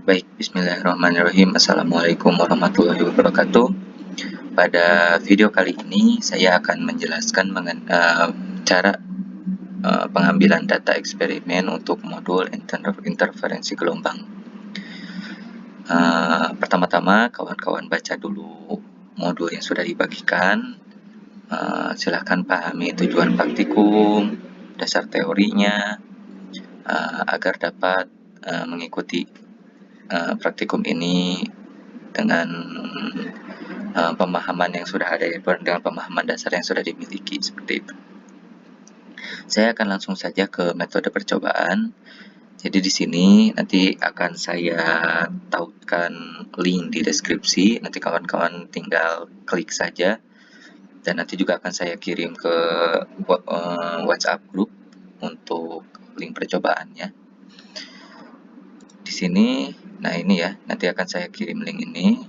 Baik, bismillahirrahmanirrahim. Assalamualaikum warahmatullahi wabarakatuh. Pada video kali ini saya akan menjelaskan cara pengambilan data eksperimen untuk modul interferensi gelombang. Pertama-tama kawan-kawan baca dulu modul yang sudah dibagikan. Silahkan pahami tujuan praktikum, dasar teorinya, agar dapat mengikuti praktikum ini dengan pemahaman yang sudah ada, dengan pemahaman dasar yang sudah dimiliki, seperti itu. Saya akan langsung saja ke metode percobaan. Jadi di sini nanti akan saya tautkan link di deskripsi. Nanti kawan-kawan tinggal klik saja, dan nanti juga akan saya kirim ke WhatsApp group untuk link percobaannya. Di sini, nah ini ya, nanti akan saya kirim link ini.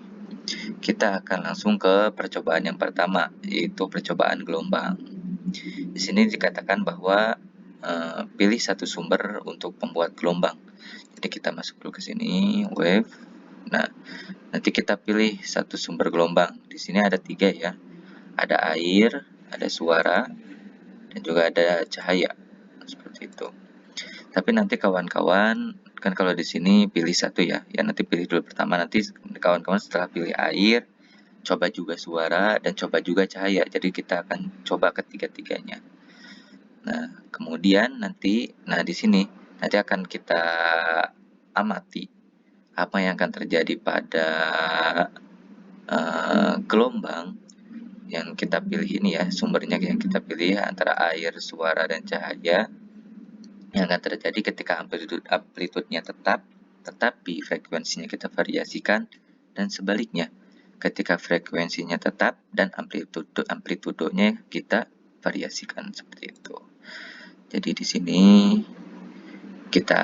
Kita akan langsung ke percobaan yang pertama, yaitu percobaan gelombang. Di sini dikatakan bahwa pilih satu sumber untuk pembuat gelombang. Jadi kita masuk dulu ke sini, wave. Nah, nanti kita pilih satu sumber gelombang. Di sini ada 3 ya. Ada air, ada suara, dan juga ada cahaya. Seperti itu. Tapi nanti kawan-kawan, kan kalau di sini pilih satu ya. Ya nanti pilih dulu pertama, nanti kawan-kawan setelah pilih air, coba juga suara, dan coba juga cahaya. Jadi kita akan coba ketiga-tiganya. Nah, kemudian nanti, di sini nanti akan kita amati apa yang akan terjadi pada gelombang yang kita pilih ini ya, sumbernya yang kita pilih antara air, suara, dan cahaya, yang akan terjadi ketika amplitudenya tetap, tetapi frekuensinya kita variasikan, dan sebaliknya ketika frekuensinya tetap dan amplitudenya kita variasikan, seperti itu. Jadi di sini kita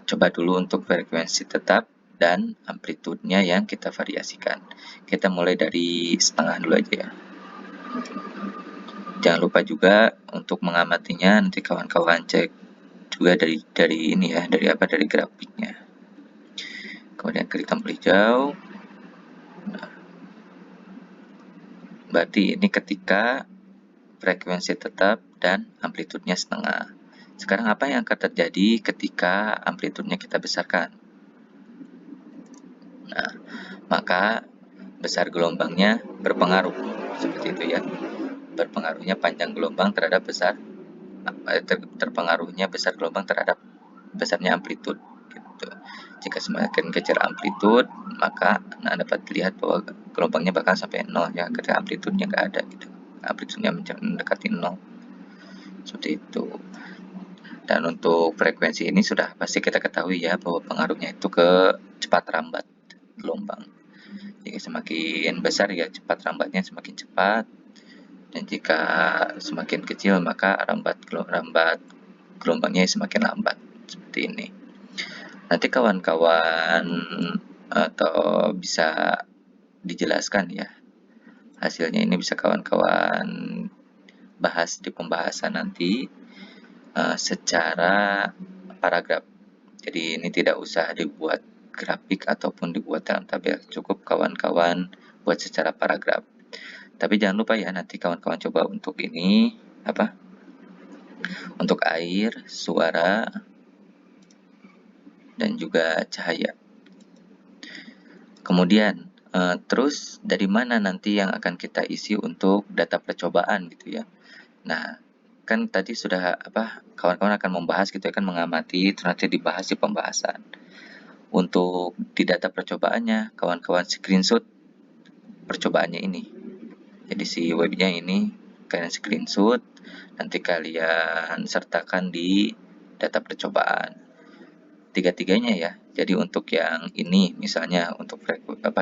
coba dulu untuk frekuensi tetap dan amplitudenya yang kita variasikan. Kita mulai dari setengah dulu aja ya. Jangan lupa juga untuk mengamatinya, nanti kawan-kawan cek juga dari ini ya, dari grafiknya. Kemudian klik tombol hijau. Nah, berarti ini ketika frekuensi tetap dan amplitudenya setengah. Sekarang apa yang akan terjadi ketika amplitudenya kita besarkan? Nah, maka besar gelombangnya berpengaruh, seperti itu ya. Berpengaruhnya panjang gelombang terhadap terpengaruhnya besar gelombang terhadap besarnya amplitud, gitu. Jika semakin kecil amplitud, maka dapat dilihat bahwa gelombangnya bakal sampai 0 ya, ketika amplitudenya nggak ada gitu. Amplitudenya mendekati 0. Seperti itu. Dan untuk frekuensi ini sudah pasti kita ketahui ya, bahwa pengaruhnya itu ke cepat rambat gelombang. Jika semakin besar ya cepat rambatnya semakin cepat, dan jika semakin kecil maka rambat gelombangnya semakin lambat, seperti ini. Nanti kawan-kawan atau bisa dijelaskan ya, hasilnya ini bisa kawan-kawan bahas di pembahasan nanti secara paragraf. Jadi ini tidak usah dibuat grafik ataupun dibuat dalam tabel, cukup kawan-kawan buat secara paragraf. Tapi jangan lupa ya, nanti kawan-kawan coba untuk ini untuk air, suara, dan juga cahaya. Kemudian terus dari mana nanti yang akan kita isi untuk data percobaan gitu ya. Nah, kan tadi sudah kawan-kawan akan membahas gitu ya, kan mengamati, terus nanti dibahas di pembahasan. Untuk di data percobaannya, kawan-kawan screenshot percobaannya ini. Jadi si webnya ini kalian screenshot, nanti kalian sertakan di data percobaan. Tiga-tiganya ya. Jadi untuk yang ini misalnya untuk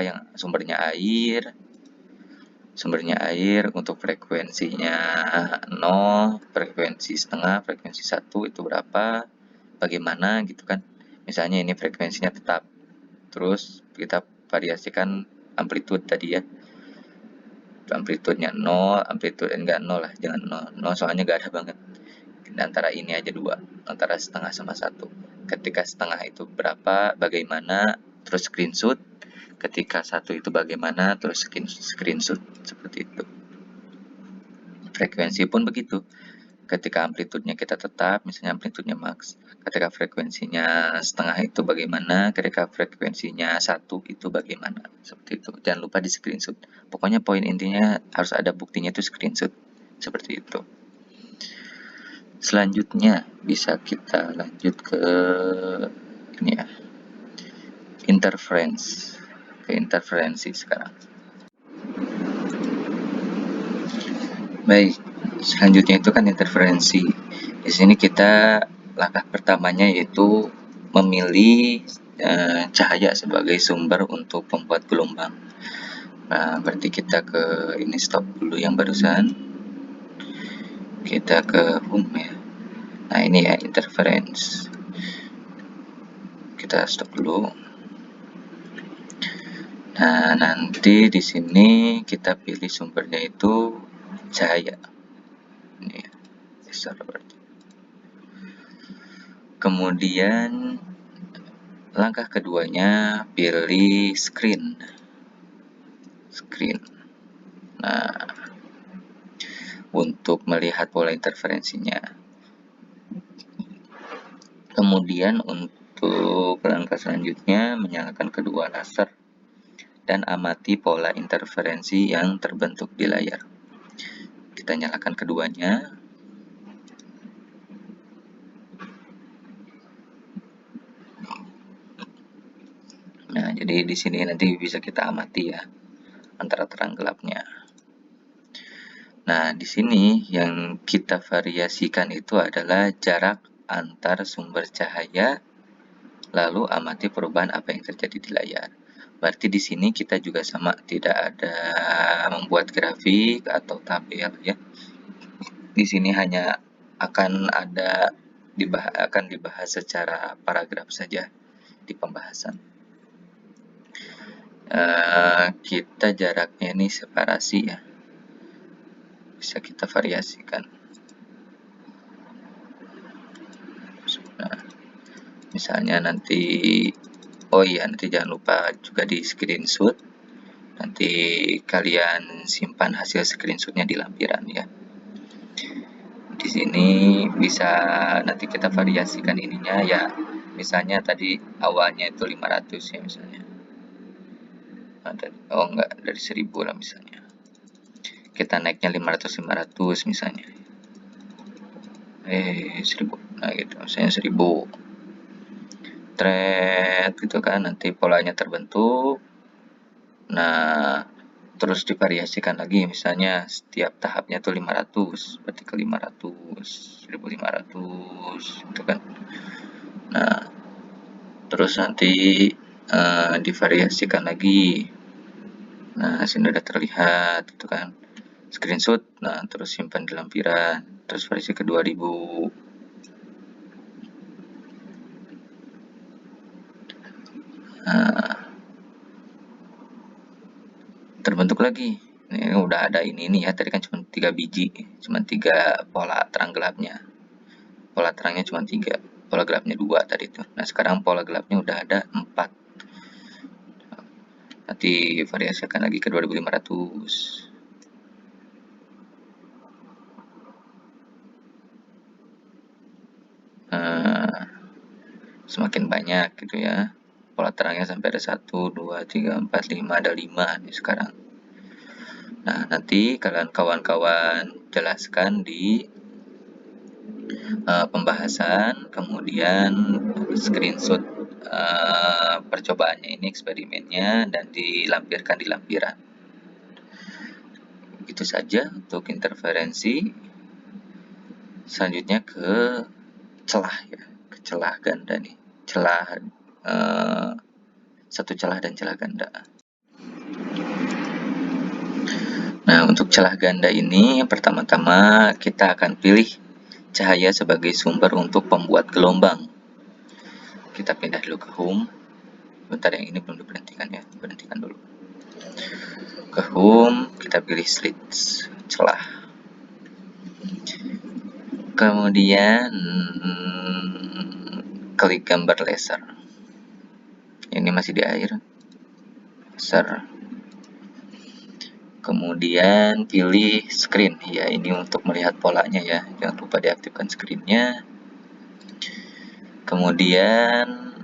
yang sumbernya air untuk frekuensinya 0, frekuensi setengah, frekuensi 1 itu berapa, bagaimana gitu kan. Misalnya ini frekuensinya tetap, terus kita variasikan amplitude tadi ya. Amplitudenya 0, amplitude enggak 0 lah, jangan 0 soalnya enggak ada banget. Antara ini aja 2, antara setengah sama 1. ketika setengah itu berapa, bagaimana, terus screenshot, ketika 1 itu bagaimana, terus screenshot, seperti itu. Frekuensi pun begitu, ketika amplitudenya kita tetap, misalnya amplitudenya max, ketika frekuensinya setengah itu bagaimana, ketika frekuensinya 1 itu bagaimana, seperti itu. Jangan lupa di screenshot. Pokoknya poin intinya harus ada buktinya itu screenshot, seperti itu. Selanjutnya bisa kita lanjut ke ini ya, interferensi sekarang. Baik, selanjutnya itu kan interferensi. Di sini kita langkah pertamanya yaitu memilih cahaya sebagai sumber untuk pembuat gelombang. Nah, berarti kita ke ini stop dulu yang barusan. Kita ke home ya. Nah, ini ya interference. Kita stop dulu. Nah, nanti di sini kita pilih sumbernya itu cahaya. Ini ya, besar berarti. Kemudian langkah keduanya pilih screen. Nah, untuk melihat pola interferensinya. Kemudian untuk langkah selanjutnya menyalakan kedua laser dan amati pola interferensi yang terbentuk di layar. Kita nyalakan keduanya. Nah, jadi di sini nanti bisa kita amati ya antara terang gelapnya. Nah, di sini yang kita variasikan itu adalah jarak antar sumber cahaya, lalu amati perubahan apa yang terjadi di layar. Berarti di sini kita juga sama, tidak ada membuat grafik atau tabel ya. Di sini hanya akan dibahas secara paragraf saja di pembahasan. Kita jaraknya ini separasi ya, bisa kita variasikan. Nah, misalnya nanti, oh iya, nanti jangan lupa juga di screenshot. Nanti kalian simpan hasil screenshotnya di lampiran ya. Di sini bisa nanti kita variasikan ininya ya. Misalnya tadi awalnya itu 500 ya misalnya. Oh enggak, dari 1000 lah misalnya. Kita naiknya 500 misalnya. 1000. Nah gitu, misalnya 1000. Thread gitu kan, nanti polanya terbentuk. Nah, terus divariasikan lagi, misalnya setiap tahapnya tuh 500, berarti ke 500, 1500 gitu kan. Nah, terus nanti divariasikan lagi. Nah, sini udah terlihat gitu kan. Screenshot, nah terus simpan di lampiran, terus variasi ke 2000. Nah, terbentuk lagi. Ini udah ada ini ya, tadi kan cuma 3 biji, cuma 3 pola terang gelapnya. Pola terangnya cuma 3, pola gelapnya 2 tadi tuh. Nah, sekarang pola gelapnya udah ada 4. Nanti variasikan lagi ke 2500. Semakin banyak gitu ya. Pola terangnya sampai ada 1, 2, 3, 4, 5, ada 5 nih sekarang. Nah, nanti kalian kawan-kawan jelaskan di pembahasan, kemudian screenshot percobaannya ini, eksperimennya, dan dilampirkan di lampiran. Itu saja untuk interferensi. Selanjutnya ke celah ya, ke celah ganda nih, celah satu celah dan celah ganda. Nah, untuk celah ganda ini pertama-tama kita akan pilih cahaya sebagai sumber untuk pembuat gelombang. Kita pindah dulu ke home. Bentar, yang ini belum diberhentikan ya, berhentikan dulu. Ke home, kita pilih slits, celah. Kemudian klik gambar laser. Ini masih di akhir. Laser. Kemudian pilih screen. Ya, ini untuk melihat polanya ya. Jangan lupa diaktifkan screen-nya. Kemudian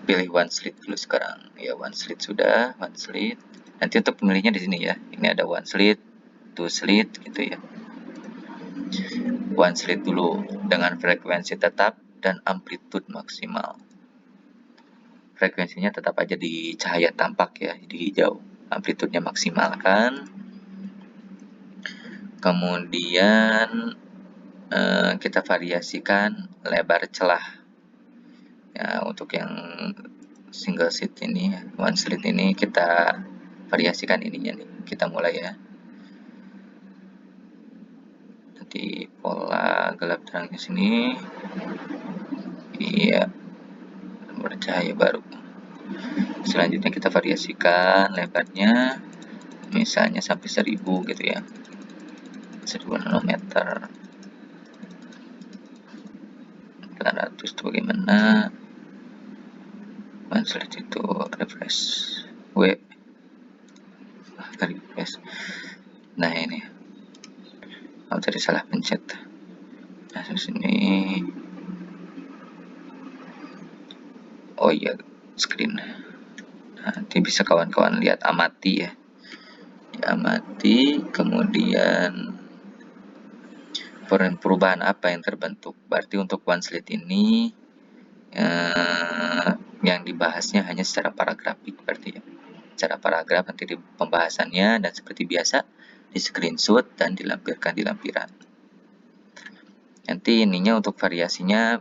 pilih one slit dulu sekarang. Ya, one slit sudah, one slit. Nanti untuk pemilihnya di sini ya. Ini ada one slit, two slit gitu ya. One slit dulu dengan frekuensi tetap dan amplitude maksimal. Frekuensinya tetap aja di cahaya tampak ya, di hijau. Amplitudenya maksimalkan. Kemudian kita variasikan lebar celah. Ya, untuk yang single slit ini, one slit ini kita variasikan ininya nih. Kita mulai ya. Nanti pola gelap terangnya sini. Iya. Bercahaya baru. Selanjutnya kita variasikan lebarnya. Misalnya sampai 1000 gitu ya. 1000 nanometer. 900 itu bagaimana? One slit itu refresh refresh. Nah ini tadi salah pencet. Nah sini, oh iya screen. Nanti bisa kawan-kawan lihat, amati ya, amati. Kemudian perubahan apa yang terbentuk. Berarti untuk one slit ini yang dibahasnya hanya secara paragrafik, berarti ya. Secara paragraf nanti di pembahasannya, dan seperti biasa di screenshot dan dilampirkan di lampiran. Nanti ininya untuk variasinya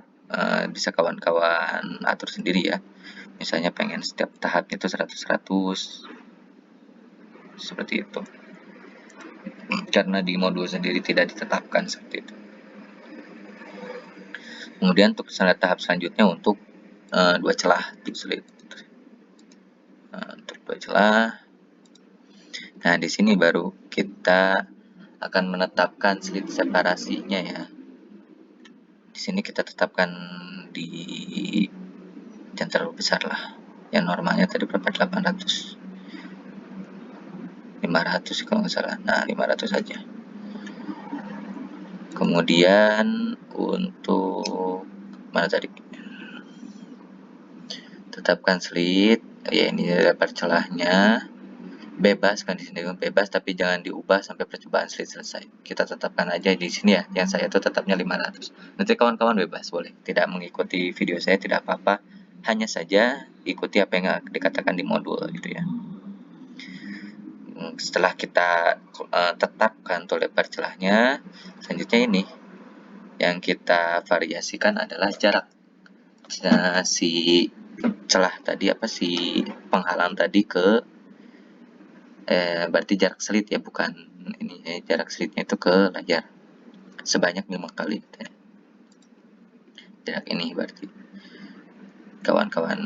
bisa kawan-kawan atur sendiri ya. Misalnya pengen setiap tahapnya itu 100-100 seperti itu. Karena di modul sendiri tidak ditetapkan seperti itu. Kemudian untuk tahap selanjutnya untuk dua celah tip slit. Untuk dua celah. Nah, di sini baru kita akan menetapkan slit separasinya ya. Di sini kita tetapkan di jangan terlalu besar lah. Yang normalnya tadi berapa? 800. 500 kalau nggak salah. Nah, 500 saja. Kemudian untuk mana tadi? Tetapkan slit. Ya, ini lebar celahnya. Bebas kan, di sini bebas, tapi jangan diubah sampai percobaan slit selesai. Kita tetapkan aja di sini ya. Yang saya tuh tetapnya 500. Nanti kawan-kawan bebas boleh. Tidak mengikuti video saya tidak apa-apa. Hanya saja ikuti apa yang dikatakan di modul gitu ya. Setelah kita tetapkan tuh lebar celahnya, selanjutnya ini yang kita variasikan adalah jarak si celah tadi, si penghalang tadi ke berarti jarak slit ya, bukan ini jarak slitnya itu ke layar sebanyak 5 kali gitu ya. Jarak ini berarti kawan-kawan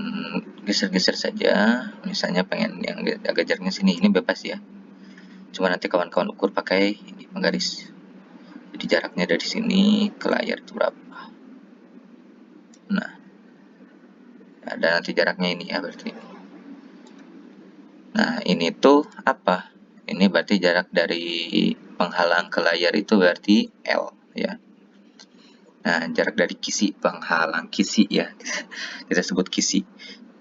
geser-geser saja, misalnya pengen yang agak jaraknya sini, ini bebas ya. Cuma nanti kawan-kawan ukur pakai ini penggaris. Jadi jaraknya dari sini ke layar itu berapa. Nah, ada nanti jaraknya ini ya berarti. Nah, ini tuh apa? Ini berarti jarak dari penghalang ke layar itu berarti L ya. Nah, jarak dari kisi penghalang, kisi ya. Kita sebut kisi.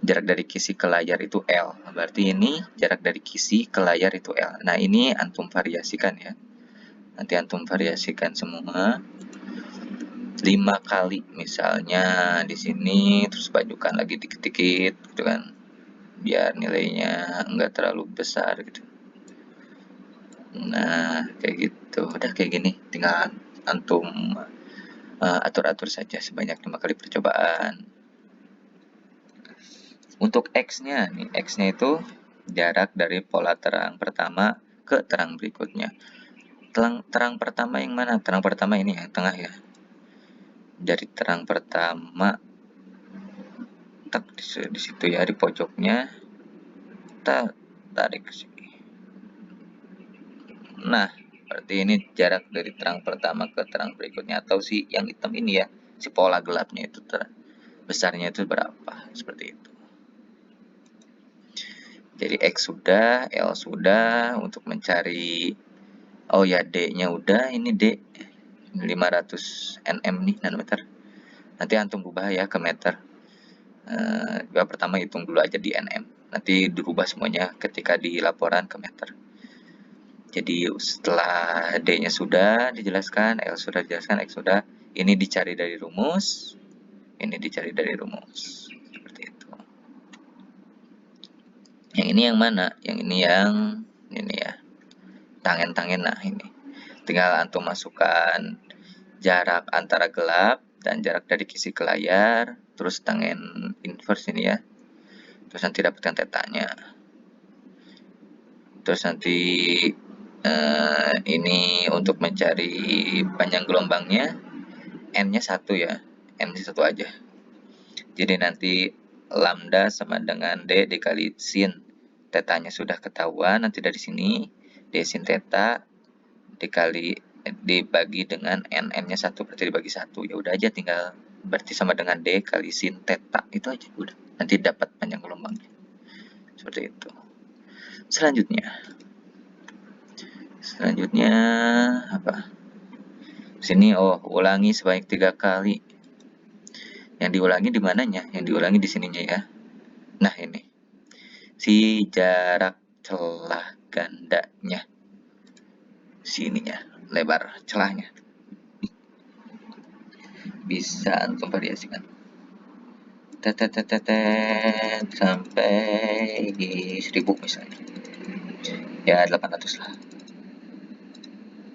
Jarak dari kisi ke layar itu L. Berarti ini jarak dari kisi ke layar itu L. Nah, ini antum variasikan ya. Nanti antum variasikan semua. 5 kali misalnya di sini, terus bajukan lagi dikit-dikit gitu kan. Biar nilainya enggak terlalu besar gitu. Nah, kayak gitu. Udah kayak gini, tinggal antum atur-atur saja sebanyak 5 kali percobaan. Untuk X-nya nih, X-nya itu jarak dari pola terang pertama ke terang berikutnya. Terang pertama yang mana? Terang pertama ini yang tengah ya. Dari terang pertama di situ ya, di pojoknya kita tarik ke sini. Nah, berarti ini jarak dari terang pertama ke terang berikutnya, atau si yang hitam ini ya, si pola gelapnya itu besarnya itu berapa, seperti itu. Jadi X sudah, L sudah, untuk mencari, oh ya D-nya udah, ini D 500 nm nih, nanometer. Nanti antum ubah ya ke meter. Yang pertama hitung dulu aja di nm, nanti dirubah semuanya ketika di laporan ke meter. Jadi setelah D-nya sudah dijelaskan, L sudah dijelaskan, X sudah, ini dicari dari rumus, ini dicari dari rumus, seperti itu. Yang ini yang mana? Yang ini ya, tangen-tangen. Nah ini tinggal antum masukkan jarak antara gelap dan jarak dari kisi ke layar, terus tangen inverse ini ya, terus nanti dapatkan tetanya. Terus nanti ini untuk mencari panjang gelombangnya, n-nya 1 ya, n-nya 1 aja. Jadi nanti lambda sama dengan D dikali sin. Tetanya sudah ketahuan, nanti dari sini D sin theta dibagi dengan n-nya 1, berarti dibagi 1. Ya udah aja, tinggal berarti sama dengan D kali sin theta. Itu aja udah. Nanti dapat panjang gelombangnya. Seperti itu. Selanjutnya apa? Sini ulangi sebanyak 3 kali. Yang diulangi di mananya? Yang diulangi di sininya ya. Nah, ini. Si jarak celah gandanya. Sininya, lebar celahnya. Bisa antum variasikan. Sampai 1000 misalnya. Ya 800 lah.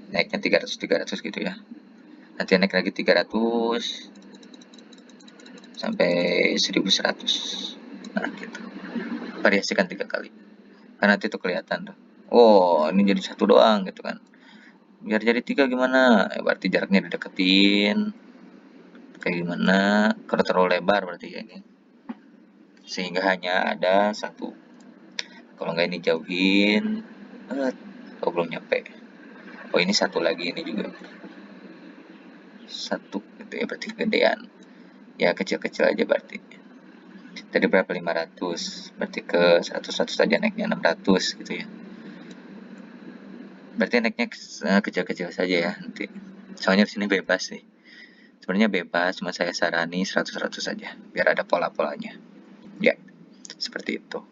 Naiknya 300 gitu ya. Nanti naik lagi 300 sampai 1100. Nah, gitu. Variasikan 3 kali. Karena nanti itu kelihatan tuh. Oh, ini jadi 1 doang gitu kan. Biar jadi 3 gimana? Berarti jaraknya dideketin. Kayak gimana? Kalau terlalu lebar berarti ya ini. Sehingga hanya ada 1. Kalau nggak ini jauhin. Oh, belum nyampe. Oh, ini 1 lagi, ini juga 1 gitu ya, berarti kegedean. Ya kecil-kecil aja berarti. Tadi berapa? 500. Berarti ke 100 saja naiknya 600 gitu ya. Berarti naiknya kecil-kecil saja ya nanti. Soalnya di sini bebas sih. Sebenarnya bebas, cuma saya sarani 100-100 saja biar ada pola-polanya. Ya, seperti itu.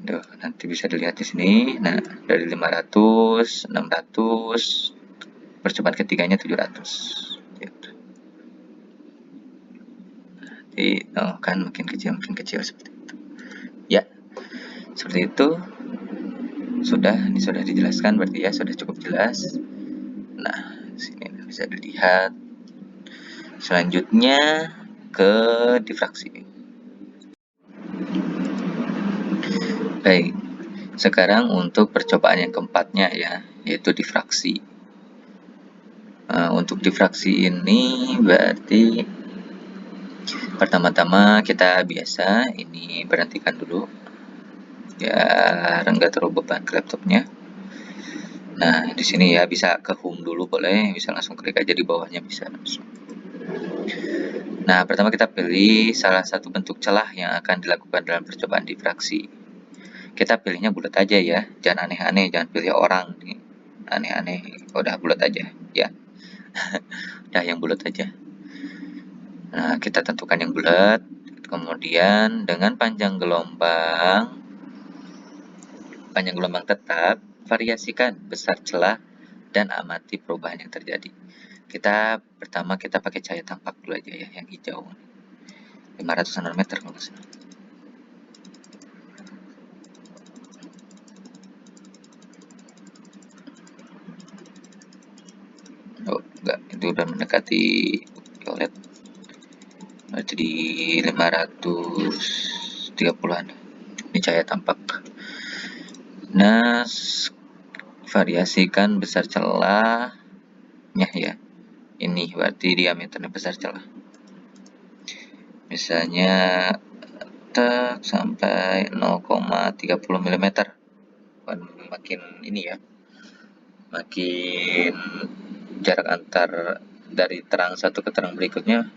Duh, nanti bisa dilihat di sini. Nah, dari 500, 600, percobaan ketiganya 700. Gitu. Jadi, kan makin kecil seperti itu. Ya, seperti itu. Ini sudah dijelaskan berarti ya, sudah cukup jelas. Nah, sini bisa dilihat. Selanjutnya ke difraksi. Baik, sekarang untuk percobaan yang keempatnya ya, yaitu difraksi. Untuk difraksi ini berarti pertama-tama kita biasa ini berhentikan dulu biar enggak terlalu beban ke laptopnya. Nah, di sini ya bisa ke home dulu boleh, bisa langsung klik aja di bawahnya bisa langsung. Nah, pertama kita pilih salah satu bentuk celah yang akan dilakukan dalam percobaan difraksi. Kita pilihnya bulat aja ya, jangan aneh-aneh, jangan pilih orang nih. Aneh-aneh, udah bulat aja ya. Udah yang bulat aja. Nah, kita tentukan yang bulat, kemudian dengan panjang gelombang tetap, variasikan besar celah dan amati perubahan yang terjadi. Pertama kita pakai cahaya tampak dulu aja ya, yang hijau. 500 nanometer kalau nggak salah. Oh, enggak, itu udah mendekati violet. Berarti di 530-an. Ini cahaya tampak. Nah, variasikan besar celahnya ya. Ini berarti diameternya besar celah. Misalnya sampai 0,30 mm. Makin ini ya. Makin jarak antar dari terang satu ke terang berikutnya,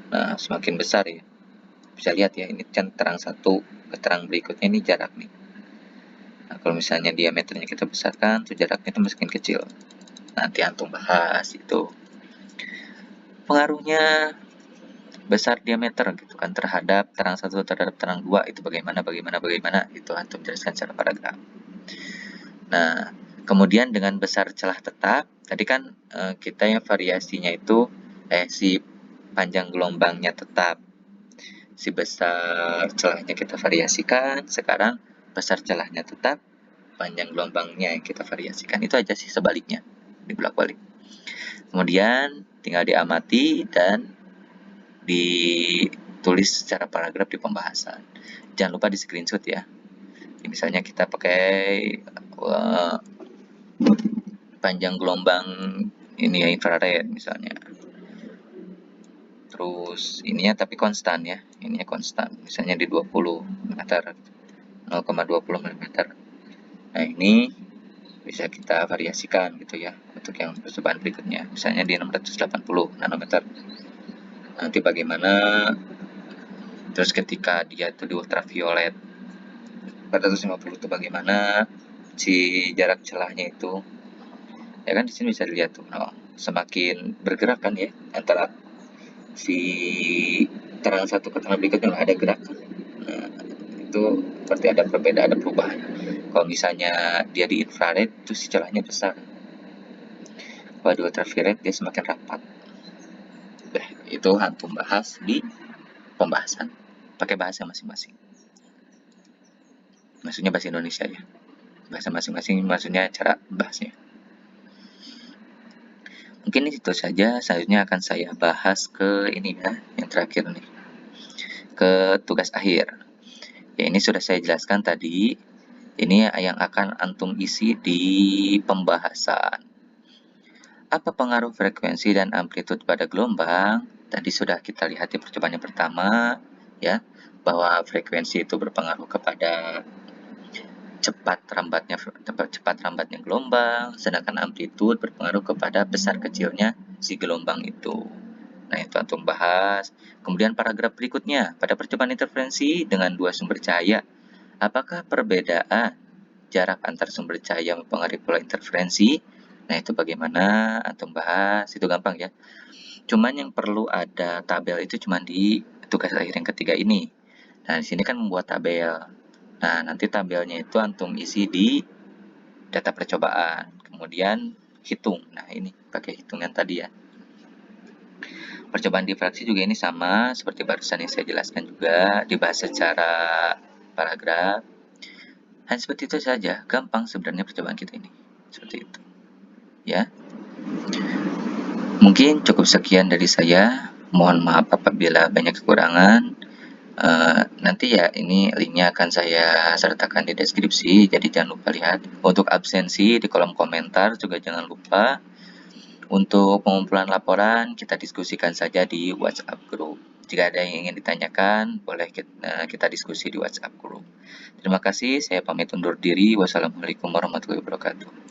nah semakin besar ya. Bisa lihat ya, ini kan terang satu ke terang berikutnya ini jarak nih. Nah, kalau misalnya diameternya kita besarkan, tuh jaraknya itu semakin kecil. Nanti antum bahas itu pengaruhnya besar diameter gitu kan terhadap terang satu terhadap terang dua itu bagaimana itu antum jelaskan secara paragraf. Nah, kemudian dengan besar celah tetap, tadi kan kita yang variasinya itu si panjang gelombangnya tetap, si besar celahnya kita variasikan, sekarang besar celahnya tetap, panjang gelombangnya yang kita variasikan. Itu aja sih sebaliknya, dibalik-balik. Kemudian tinggal diamati dan ditulis secara paragraf di pembahasan. Jangan lupa di screenshot ya. Misalnya kita pakai panjang gelombang ini ya infrared misalnya. Terus ininya tapi konstan ya. Ininya konstan. Misalnya di 20 meter. 0,20 mm. Nah, ini bisa kita variasikan gitu ya untuk yang percobaan berikutnya. Misalnya di 680 nanometer. Nanti bagaimana terus ketika dia itu di ultraviolet 450 itu bagaimana si jarak celahnya itu ya kan di sini bisa dilihat tuh semakin bergerak kan ya antara si terang satu ke terang berikutnya ada gerakan. Nah, itu berarti ada perbedaan, ada perubahan. Kalau misalnya dia di infrared itu si celahnya besar, kalau di ultraviolet dia semakin rapat. Itu antum bahas di pembahasan pakai bahasa masing-masing, maksudnya bahasa Indonesia ya, bahasa masing-masing maksudnya cara bahasnya. Mungkin itu saja, selanjutnya akan saya bahas ke ini ya, yang terakhir nih, ke tugas akhir. Ya, ini sudah saya jelaskan tadi, ini yang akan antum isi di pembahasan. Apa pengaruh frekuensi dan amplitude pada gelombang? Tadi sudah kita lihat di percobaan yang pertama, ya, bahwa frekuensi itu berpengaruh kepada cepat rambatnya gelombang, sedangkan amplitude berpengaruh kepada besar kecilnya si gelombang itu. Nah, itu antum bahas. Kemudian paragraf berikutnya, pada percobaan interferensi dengan dua sumber cahaya, apakah perbedaan jarak antar sumber cahaya mempengaruhi pola interferensi? Nah, itu bagaimana antum bahas, itu gampang ya. Cuman yang perlu ada tabel itu cuma di tugas akhir yang ketiga ini. Nah, di sini kan membuat tabel. Nah, nanti tabelnya itu antum isi di data percobaan. Kemudian hitung. Nah, ini pakai hitungan tadi ya. Percobaan difraksi juga ini sama seperti barusan yang saya jelaskan juga, dibahas secara paragraf. Hanya seperti itu saja, gampang sebenarnya percobaan kita ini. Seperti itu. Ya. Mungkin cukup sekian dari saya. Mohon maaf apabila banyak kekurangan. Nanti ya ini linknya akan saya sertakan di deskripsi, jadi jangan lupa lihat. Untuk absensi di kolom komentar juga jangan lupa. Untuk pengumpulan laporan kita diskusikan saja di WhatsApp group. Jika ada yang ingin ditanyakan, boleh kita diskusi di WhatsApp group. Terima kasih, saya pamit undur diri. Wassalamualaikum warahmatullahi wabarakatuh.